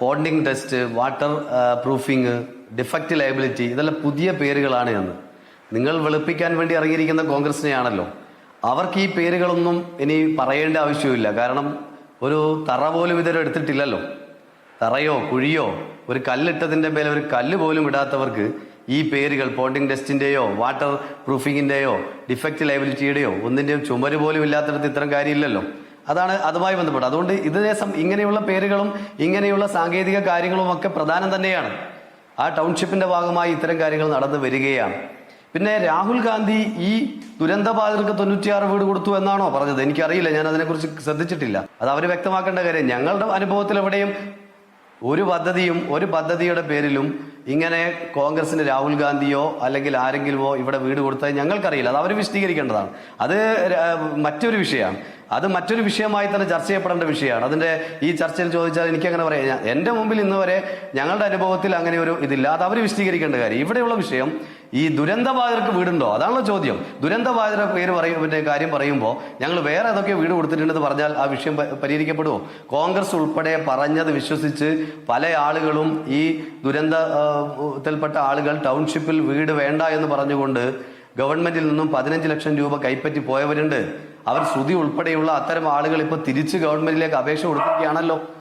Ponding test, waterproofing, defect liability, ഇതെല്ലാം പുതിയ പേരുകളാണ് എന്ന് നിങ്ങൾ വെളുപ്പിക്കാൻ വേണ്ടി ഇറങ്ങിയിരിക്കുന്ന കോൺഗ്രസിനെയാണല്ലോ. അവർക്ക് ഈ പേരുകളൊന്നും ഇനി പറയേണ്ട ആവശ്യമില്ല. കാരണം ഒരു തറ പോലും ഇതുവരെ എടുത്തിട്ടില്ലല്ലോ. തറയോ കുഴിയോ ഒരു കല്ലിട്ടതിൻ്റെ മേലെ ഒരു കല്ല് പോലും ഇടാത്തവർക്ക് ഈ പേരുകൾ പോണ്ടിങ് ടെസ്റ്റിൻ്റെയോ വാട്ടർ പ്രൂഫിങ്ങിൻ്റെയോ ഡിഫക്റ്റ് ലയബിലിറ്റിയുടെയോ ഒന്നിൻ്റെയും ചുമര് പോലും ഇല്ലാത്തടത്ത് ഇത്തരം കാര്യമില്ലല്ലോ. അതാണ് അതുമായി ബന്ധപ്പെട്ട്. അതുകൊണ്ട് ഇങ്ങനെയുള്ള പേരുകളും ഇങ്ങനെയുള്ള സാങ്കേതിക കാര്യങ്ങളും ഒക്കെ പ്രധാനം തന്നെയാണ്. ആ ടൗൺഷിപ്പിന്റെ ഭാഗമായി ഇത്തരം കാര്യങ്ങൾ നടന്നു വരികയാണ്. പിന്നെ രാഹുൽ ഗാന്ധി ഈ ദുരന്തബാധിതർക്ക് 96 വീട് കൊടുത്തു എന്നാണോ പറഞ്ഞത്? എനിക്കറിയില്ല, ഞാൻ അതിനെക്കുറിച്ച് ശ്രദ്ധിച്ചിട്ടില്ല. അത് അവർ വ്യക്തമാക്കേണ്ട കാര്യം. ഞങ്ങളുടെ അനുഭവത്തിൽ എവിടെയും ഒരു പദ്ധതിയുടെ പേരിലും ഇങ്ങനെ കോൺഗ്രസിന് രാഹുൽ ഗാന്ധിയോ അല്ലെങ്കിൽ ആരെങ്കിലുമോ ഇവിടെ വീട് കൊടുത്താൽ ഞങ്ങൾക്കറിയില്ല. അത് അവർ വിശദീകരിക്കേണ്ടതാണ്. അത് മറ്റൊരു വിഷയമാണ്. അത് മറ്റൊരു വിഷയമായി തന്നെ ചർച്ച ചെയ്യപ്പെടേണ്ട വിഷയമാണ്. അതിന്റെ ഈ ചർച്ചയിൽ ചോദിച്ചാൽ എനിക്കങ്ങനെ പറയാം. എൻ്റെ മുമ്പിൽ ഇന്ന് വരെ ഞങ്ങളുടെ അനുഭവത്തിൽ അങ്ങനെ ഒരു ഇതില്ല. അത് അവർ വിശദീകരിക്കേണ്ട കാര്യം. ഇവിടെയുള്ള വിഷയം ഈ ദുരന്തബാധിതർക്ക് വീടുണ്ടോ? അതാണല്ലോ ചോദ്യം. ദുരന്തബാധിതരുടെ കാര്യം പറയുമ്പോൾ ഞങ്ങൾ വേറെ ഏതൊക്കെ വീട് കൊടുത്തിട്ടുണ്ടെന്ന് പറഞ്ഞാൽ ആ വിഷയം പരിഹരിക്കപ്പെടുമോ? കോൺഗ്രസ് ഉൾപ്പെടെ പറഞ്ഞത് വിശ്വസിച്ച് പല ആളുകളും ഈ ദുരന്തത്തിൽപ്പെട്ട ആളുകൾ ടൗൺഷിപ്പിൽ വീട് വേണ്ട എന്ന് പറഞ്ഞുകൊണ്ട് ഗവൺമെന്റിൽ നിന്നും 15 ലക്ഷം രൂപ കൈപ്പറ്റി പോയവരുണ്ട്. അവർ ശ്രുതി ഉൾപ്പെടെയുള്ള അത്തരം ആളുകൾ ഇപ്പോൾ തിരിച്ച് ഗവൺമെന്റിലേക്ക് അപേക്ഷ കൊടുക്കുകയാണല്ലോ.